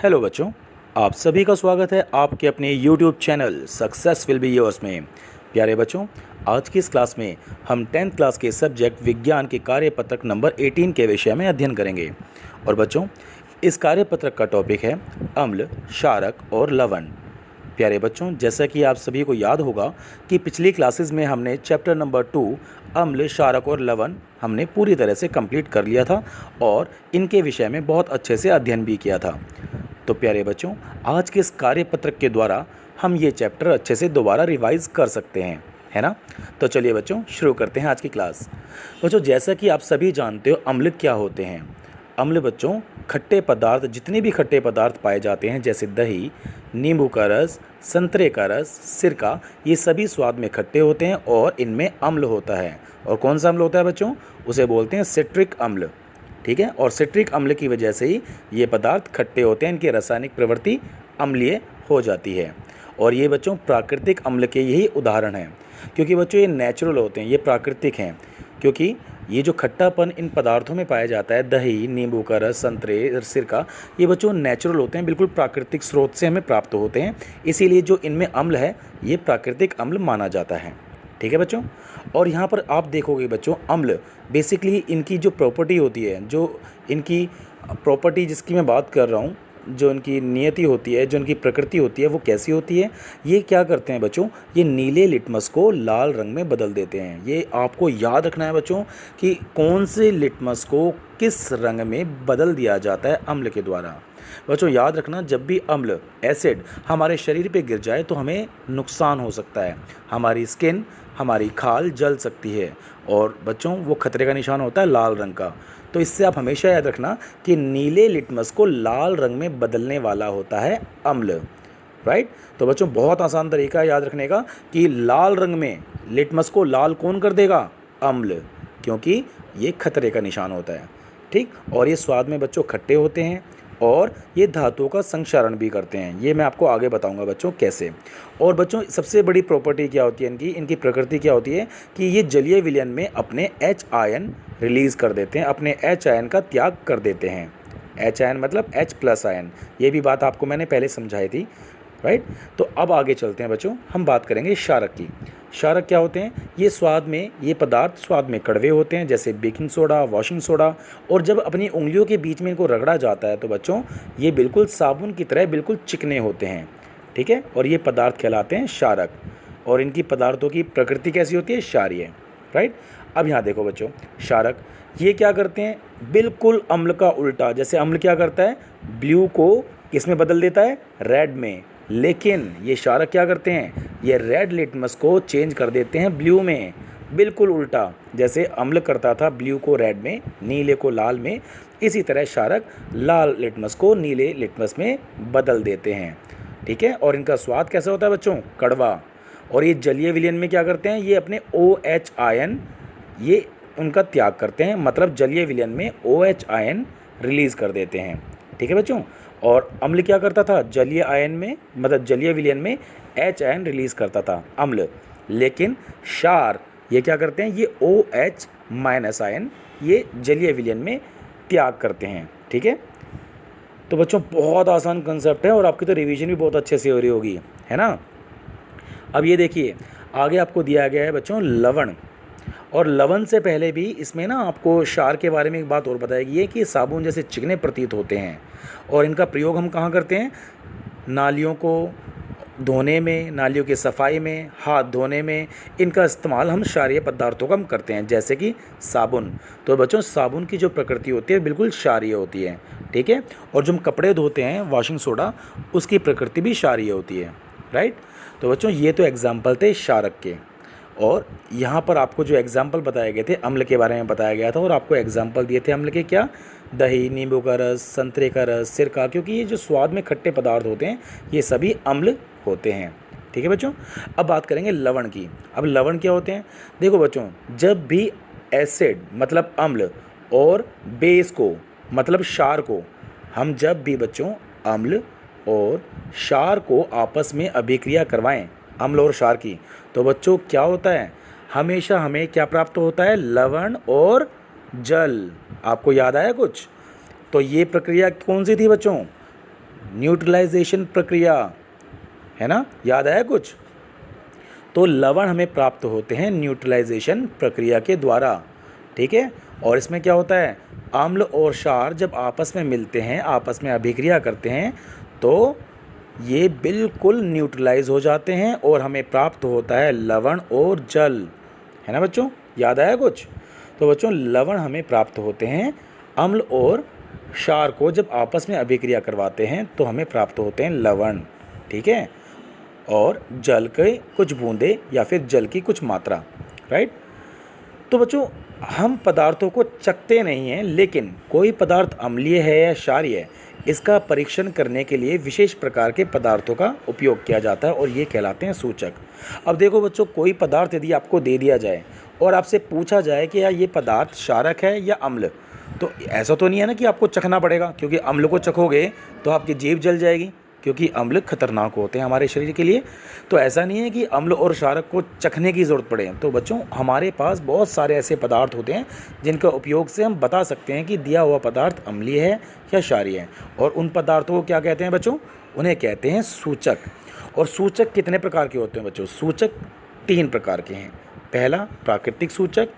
Hello बच्चों, आप सभी का स्वागत है आपके अपने YouTube channel success will be yours में। प्यारे बच्चों, आज की इस क्लास में हम 10th क्लास के सब्जेक्ट विज्ञान के कार्यपत्रक नंबर 18 के विषय में अध्ययन करेंगे। और बच्चों, इस कार्यपत्रक का टॉपिक है अम्ल, क्षारक और लवण। प्यारे बच्चों, जैसा कि आप सभी को याद होगा कि पिछली क्लासेस में हमने चैप्टर नंबर 2 अम्ल, क्षारक और लवण हमने पूरी तरह से कंप्लीट कर लिया था और इनके विषय में बहुत अच्छे से अध्ययन भी किया था। तो प्यारे बच्चों, आज के इस कार्यपत्रक के द्वारा हम ये चैप्टर अच्छे से दोबारा रिवाइज कर सकते हैं, है ना। तो चलिए बच्चों, शुरू करते हैं आज की क्लास। बच्चों, जैसा कि आप सभी जानते हो अम्ल क्या होते हैं। अम्ल बच्चों खट्टे पदार्थ, जितने भी खट्टे पदार्थ पाए जाते हैं जैसे दही, नींबू का रस, संतरे का रस, सिरका, ये सभी स्वाद में खट्टे होते हैं और इनमें अम्ल होता है। और कौन सा अम्ल होता है बच्चों? उसे बोलते हैं सिट्रिक अम्ल। ठीक है, और सिट्रिक अम्ल की वजह से ही ये पदार्थ खट्टे होते हैं, इनकी रासायनिक प्रवृत्ति अम्लीय हो जाती है। और ये बच्चों प्राकृतिक अम्ल के यही उदाहरण हैं, क्योंकि बच्चों ये नेचुरल होते हैं, ये प्राकृतिक हैं। क्योंकि ये जो खट्टापन इन पदार्थों में पाया जाता है, दही, नींबू का रस, संतरे, सिरका, ये बच्चों नेचुरल होते हैं, बिल्कुल प्राकृतिक स्रोत से हमें प्राप्त होते हैं। इसीलिए जो इनमें अम्ल है ये प्राकृतिक अम्ल माना जाता है। ठीक है बच्चों, और यहाँ पर आप देखोगे बच्चों, अम्ल बेसिकली इनकी जो प्रॉपर्टी होती है, जो इनकी प्रॉपर्टी जिसकी मैं बात कर रहा हूँ, जो इनकी नियति होती है, जो इनकी प्रकृति होती है, वो कैसी होती है? ये क्या करते हैं बच्चों? ये नीले लिटमस को लाल रंग में बदल देते हैं। ये आपको याद रखना है बच्चों कि कौन से लिटमस को किस रंग में बदल दिया जाता है अम्ल के द्वारा। बच्चों याद रखना, जब भी अम्ल, एसिड हमारे शरीर पे गिर जाए तो हमें नुकसान हो सकता है। हमारी स्किन, हमारी खाल जल सकती है और बच्चों वो खतरे का निशान होता है लाल रंग का। तो इससे आप हमेशा याद रखना कि नीले लिटमस को लाल रंग में बदलने वाला होता है अम्ल। राइट। तो बच्चों बहुत आसान तरीका है याद रखने का कि लाल रंग में लिटमस को लाल कौन कर देगा? अम्ल, क्योंकि ये खतरे का निशान होता है। ठीक, और ये स्वाद में बच्चों खट्टे होते हैं और ये धातुओं का संक्षारण भी करते हैं। ये मैं आपको आगे बताऊंगा बच्चों कैसे। और बच्चों सबसे बड़ी प्रॉपर्टी क्या होती है इनकी, इनकी प्रकृति क्या होती है कि ये जलीय विलयन में अपने H आयन रिलीज़ कर देते हैं, अपने H आयन का त्याग कर देते हैं। H आयन मतलब H+ आयन, ये भी बात आपको मैंने पहले समझाई थी। राइट। तो अब आगे चलते हैं बच्चों, हम बात करेंगे क्षारक की। क्षारक क्या होते हैं? ये स्वाद में, ये पदार्थ स्वाद में कड़वे होते हैं, जैसे बेकिंग सोडा, वॉशिंग सोडा। और जब अपनी उंगलियों के बीच में इनको रगड़ा जाता है तो बच्चों ये बिल्कुल साबुन की तरह बिल्कुल चिकने होते हैं। ठीक है, और ये पदार्थ कहलाते हैं क्षारक। और इनकी पदार्थों की प्रकृति कैसी होती है? क्षारीय। राइट। अब यहाँ देखो बच्चों, क्षारक ये क्या करते हैं? बिल्कुल अम्ल का उल्टा। जैसे अम्ल क्या करता है? ब्लू को किस में बदल देता है? रेड में। लेकिन ये क्षारक क्या करते हैं? ये रेड लिटमस को चेंज कर देते हैं ब्लू में। बिल्कुल उल्टा, जैसे अम्ल करता था ब्लू को रेड में, नीले को लाल में, इसी तरह क्षारक लाल लिटमस को नीले लिटमस में बदल देते हैं। ठीक है, और इनका स्वाद कैसा होता है बच्चों? कड़वा। और ये जलीय विलयन में क्या करते हैं? ये अपने OH आयन, ये उनका त्याग करते हैं, मतलब जलीय विलयन में OH आयन रिलीज़ कर देते हैं। ठीक है बच्चों। और अम्ल क्या करता था? जलीय आयन में, मतलब जलीय विलयन में H आयन रिलीज़ करता था अम्ल। लेकिन क्षार ये क्या करते हैं? ये OH- आयन ये जलीय विलयन में त्याग करते हैं। ठीक है, तो बच्चों बहुत आसान कंसेप्ट है और आपकी तो रिवीजन भी बहुत अच्छे से हो रही होगी, है ना। अब ये देखिए, आगे आपको दिया गया है बच्चों लवण। और लवण से पहले भी इसमें ना आपको क्षार के बारे में एक बात और बताई गई है कि साबुन जैसे चिकने प्रतीत होते हैं। और इनका प्रयोग हम कहाँ करते हैं? नालियों को धोने में, नालियों की सफाई में, हाथ धोने में इनका इस्तेमाल हम क्षारीय पदार्थों का हम करते हैं, जैसे कि साबुन। तो बच्चों साबुन की जो प्रकृति होती है बिल्कुल क्षारीय होती है। ठीक है, और जो हम कपड़े धोते हैं वॉशिंग सोडा, उसकी प्रकृति भी क्षारीय होती है। राइट। तो बच्चों ये तो एग्जाम्पल थे क्षारक के। और यहाँ पर आपको जो एग्जाम्पल बताए गए थे अम्ल के बारे में बताया गया था, और आपको एग्जाम्पल दिए थे अम्ल के क्या? दही, नींबू का रस, संतरे का रस, सिरका, क्योंकि ये जो स्वाद में खट्टे पदार्थ होते हैं ये सभी अम्ल होते हैं। ठीक है बच्चों, अब बात करेंगे लवण की। अब लवण क्या होते हैं? देखो बच्चों, जब भी एसिड मतलब अम्ल और बेस को मतलब क्षार को, हम जब भी बच्चों अम्ल और क्षार को आपस में अभिक्रिया करवाएं, अम्ल और क्षार की, तो बच्चों क्या होता है? हमेशा हमें क्या प्राप्त होता है? लवण और जल। आपको याद आया कुछ? तो ये प्रक्रिया कौन सी थी बच्चों? न्यूट्रलाइजेशन प्रक्रिया, है ना, याद आया कुछ? तो लवण हमें प्राप्त होते हैं न्यूट्रलाइजेशन प्रक्रिया के द्वारा, ठीक है। और इसमें क्या होता है, अम्ल और क्षार जब आपस में मिलते हैं, आपस में अभिक्रिया करते हैं, तो ये बिल्कुल न्यूट्रलाइज हो जाते हैं और हमें प्राप्त होता है लवण और जल, है ना बच्चों, याद आया कुछ? तो बच्चों लवण हमें प्राप्त होते हैं, अम्ल और क्षार को जब आपस में अभिक्रिया करवाते हैं तो हमें प्राप्त होते हैं लवण, ठीक है, और जल के कुछ बूंदे या फिर जल की कुछ मात्रा, राइट। तो बच्चों हम पदार्थों को चखते नहीं हैं, लेकिन कोई पदार्थ अम्लीय है या क्षारीय है, इसका परीक्षण करने के लिए विशेष प्रकार के पदार्थों का उपयोग किया जाता है और ये कहलाते हैं सूचक। अब देखो बच्चों, कोई पदार्थ यदि आपको दे दिया जाए और आपसे पूछा जाए कि यार ये पदार्थ क्षारक है या अम्ल, तो ऐसा तो नहीं है ना कि आपको चखना पड़ेगा, क्योंकि अम्ल को चखोगे तो आपकी जीभ जल जाएगी, क्योंकि अम्ल खतरनाक होते हैं हमारे शरीर के लिए। तो ऐसा नहीं है कि अम्ल और क्षारक को चखने की ज़रूरत पड़े। तो बच्चों हमारे पास बहुत सारे ऐसे पदार्थ होते हैं जिनका उपयोग से हम बता सकते हैं कि दिया हुआ पदार्थ अम्लीय है या क्षारीय है, और उन पदार्थों को क्या कहते हैं बच्चों? उन्हें कहते हैं सूचक। और सूचक कितने प्रकार के होते हैं बच्चों? सूचक 3 प्रकार के हैं। पहला प्राकृतिक सूचक,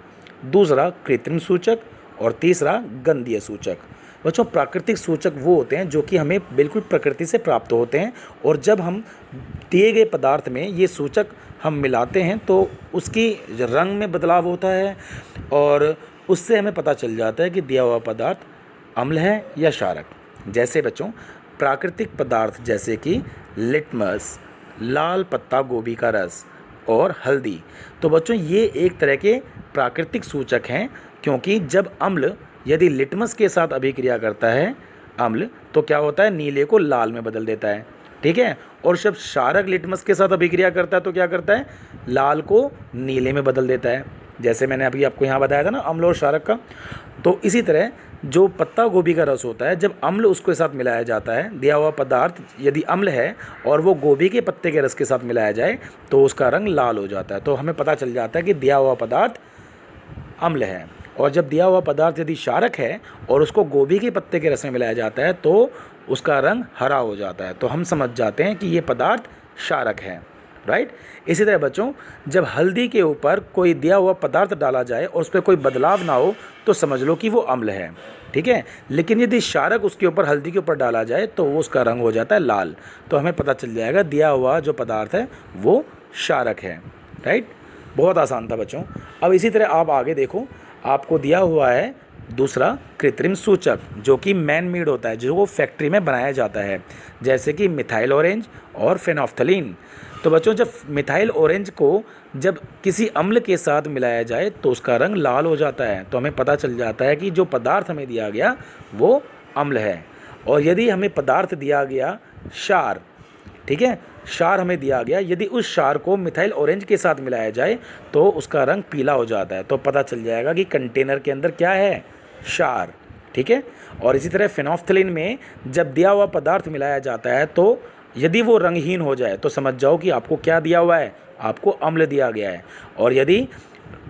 दूसरा कृत्रिम सूचक और तीसरा गंधीय सूचक। बच्चों प्राकृतिक सूचक वो होते हैं जो कि हमें बिल्कुल प्रकृति से प्राप्त होते हैं, और जब हम दिए गए पदार्थ में ये सूचक हम मिलाते हैं तो उसकी रंग में बदलाव होता है, और उससे हमें पता चल जाता है कि दिया हुआ पदार्थ अम्ल है या क्षारक। जैसे बच्चों प्राकृतिक पदार्थ जैसे कि लिटमस, लाल पत्ता गोभी का रस और हल्दी, तो बच्चों ये एक तरह के प्राकृतिक सूचक हैं, क्योंकि जब अम्ल यदि लिटमस के साथ अभिक्रिया करता है अम्ल, तो क्या होता है, नीले को लाल में बदल देता है, ठीक है। और जब क्षारक लिटमस के साथ अभिक्रिया करता है तो क्या करता है, लाल को नीले में बदल देता है, जैसे मैंने अभी आपको यहाँ बताया था ना अम्ल और क्षारक का। तो इसी तरह जो पत्ता गोभी का रस होता है, जब अम्ल उसके साथ मिलाया जाता है, दिया हुआ पदार्थ यदि अम्ल है और वो गोभी के पत्ते के रस के साथ मिलाया जाए तो उसका रंग लाल हो जाता है। तो हमें पता चल जाता है कि दिया हुआ पदार्थ अम्ल है। और जब दिया हुआ पदार्थ यदि क्षारक है और उसको गोभी के पत्ते के रस में मिलाया जाता है तो उसका रंग हरा हो जाता है, तो हम समझ जाते हैं कि ये पदार्थ क्षारक है, राइट। इसी तरह बच्चों जब हल्दी के ऊपर कोई दिया हुआ पदार्थ डाला जाए और उस पर कोई बदलाव ना हो तो समझ लो कि वो अम्ल है, ठीक है। लेकिन यदि क्षारक उसके ऊपर हल्दी के ऊपर डाला जाए तो वो उसका रंग हो जाता है लाल, तो हमें पता चल जाएगा दिया हुआ जो पदार्थ है वो क्षारक है, राइट। बहुत आसान था बच्चों। अब इसी तरह आप आगे देखो, आपको दिया हुआ है दूसरा कृत्रिम सूचक जो कि मैन मेड होता है, जो वो फैक्ट्री में बनाया जाता है, जैसे कि मिथाइल ऑरेंज और फेनोफ्थलीन। तो बच्चों जब मिथाइल ऑरेंज को जब किसी अम्ल के साथ मिलाया जाए तो उसका रंग लाल हो जाता है, तो हमें पता चल जाता है कि जो पदार्थ हमें दिया गया वो अम्ल है। और यदि हमें पदार्थ दिया गया क्षार, ठीक है, क्षार हमें दिया गया, यदि उस क्षार को मिथाइल ऑरेंज के साथ मिलाया जाए तो उसका रंग पीला हो जाता है, तो पता चल जाएगा कि कंटेनर के अंदर क्या है, क्षार, ठीक है। और इसी तरह फेनोफ्थलीन में जब दिया हुआ पदार्थ मिलाया जाता है तो यदि वो रंगहीन हो जाए तो समझ जाओ कि आपको क्या दिया हुआ है, आपको अम्ल दिया गया है। और यदि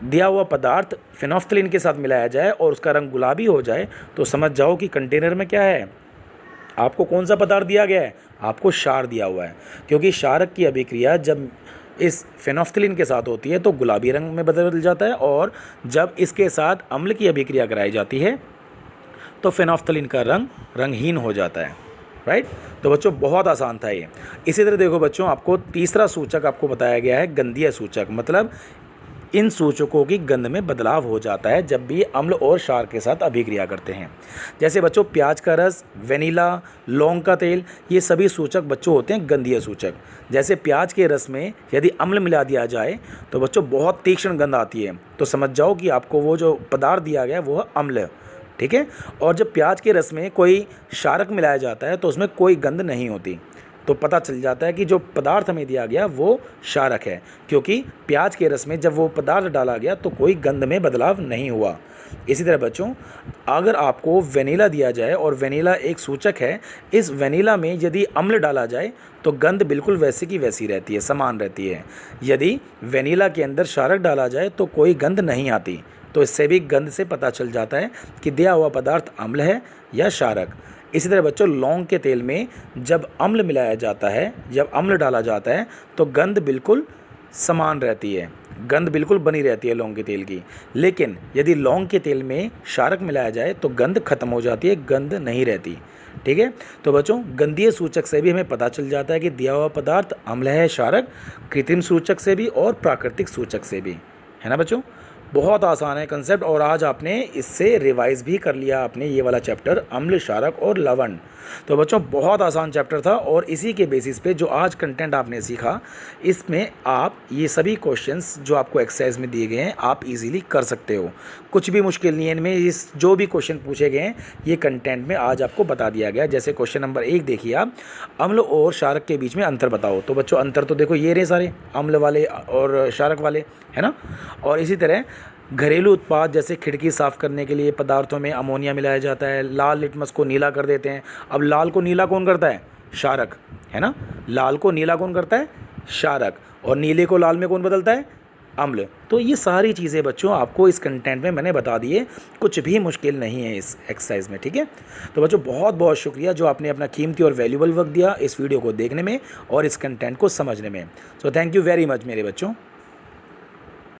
दिया हुआ पदार्थ फेनोफ्थलीन के साथ मिलाया जाए और उसका रंग गुलाबी हो जाए तो समझ जाओ कि कंटेनर में क्या है, आपको कौन सा पदार्थ दिया गया है, आपको क्षार दिया हुआ है। क्योंकि क्षारक की अभिक्रिया जब इस फेनोफ्थलीन के साथ होती है तो गुलाबी रंग में बदल जाता है, और जब इसके साथ अम्ल की अभिक्रिया कराई जाती है तो फेनोफ्थलीन का रंग रंगहीन हो जाता है, राइट। तो बच्चों बहुत आसान था ये। इसी तरह देखो बच्चों, आपको तीसरा सूचक आपको बताया गया है गंधीय सूचक, मतलब इन सूचकों की गंध में बदलाव हो जाता है जब भी अम्ल और क्षार के साथ अभिक्रिया करते हैं। जैसे बच्चों प्याज का रस, वेनिला, लौंग का तेल, ये सभी सूचक बच्चों होते हैं गंधीय सूचक। जैसे प्याज के रस में यदि अम्ल मिला दिया जाए तो बच्चों बहुत तीक्ष्ण गंध आती है, तो समझ जाओ कि आपको वो जो पदार्थ दिया गया है वो अम्ल है, ठीक है। और जब प्याज के रस में कोई क्षारक मिलाया जाता है तो उसमें कोई गंध नहीं होती, तो पता चल जाता है कि जो पदार्थ हमें दिया गया वो क्षारक है, क्योंकि प्याज के रस में जब वो पदार्थ डाला गया तो कोई गंध में बदलाव नहीं हुआ। इसी तरह बच्चों अगर आपको वेनिला दिया जाए और वेनिला एक सूचक है, इस वेनिला में यदि अम्ल डाला जाए तो गंध बिल्कुल वैसी की वैसी रहती है, समान रहती है। यदि वेनिला के अंदर क्षारक डाला जाए तो कोई गंध नहीं आती, तो इससे भी गंध से पता चल जाता है कि दिया हुआ पदार्थ अम्ल है या क्षारक। इसी तरह बच्चों लौंग के तेल में जब अम्ल मिलाया जाता है, जब अम्ल डाला जाता है तो गंध बिल्कुल समान रहती है, गंध बिल्कुल बनी रहती है लौंग के तेल की। लेकिन यदि लौंग के तेल में क्षारक मिलाया जाए तो गंध खत्म हो जाती है, गंध नहीं रहती। ठीक है, तो बच्चों गंधीय सूचक से भी हमें पता चल जाता है कि दिया हुआ पदार्थ अम्ल है क्षारक, कृत्रिम सूचक से भी और प्राकृतिक सूचक से भी, है ना बच्चों। बहुत आसान है कंसेप्ट, और आज आपने इससे रिवाइज भी कर लिया आपने ये वाला चैप्टर अम्ल, क्षारक और लवण। तो बच्चों बहुत आसान चैप्टर था, और इसी के बेसिस पे जो आज कंटेंट आपने सीखा, इसमें आप ये सभी क्वेश्चंस जो आपको एक्सरसाइज में दिए गए हैं आप इजीली कर सकते हो। कुछ भी मुश्किल नहीं है इनमें, इस जो भी क्वेश्चन पूछे गए हैं ये कंटेंट में आज आपको बता दिया गया। जैसे क्वेश्चन नंबर 1 देखिए आप, अम्ल और क्षारक के बीच में अंतर बताओ। तो बच्चों अंतर तो देखो ये रहे सारे, अम्ल वाले और क्षारक वाले, है ना। और इसी तरह घरेलू उत्पाद जैसे खिड़की साफ़ करने के लिए पदार्थों में अमोनिया मिलाया जाता है, लाल लिटमस को नीला कर देते हैं। अब लाल को नीला कौन करता है? क्षारक, है ना। लाल को नीला कौन करता है? क्षारक। और नीले को लाल में कौन बदलता है? अम्ल। तो ये सारी चीज़ें बच्चों आपको इस कंटेंट में मैंने बता दी है, कुछ भी मुश्किल नहीं है इस एक्सरसाइज में। ठीक है, तो बच्चों बहुत बहुत शुक्रिया जो आपने अपना कीमती और वैल्यूबल वक्त दिया इस वीडियो को देखने में और इस कंटेंट को समझने में। So thank you very much मेरे बच्चों।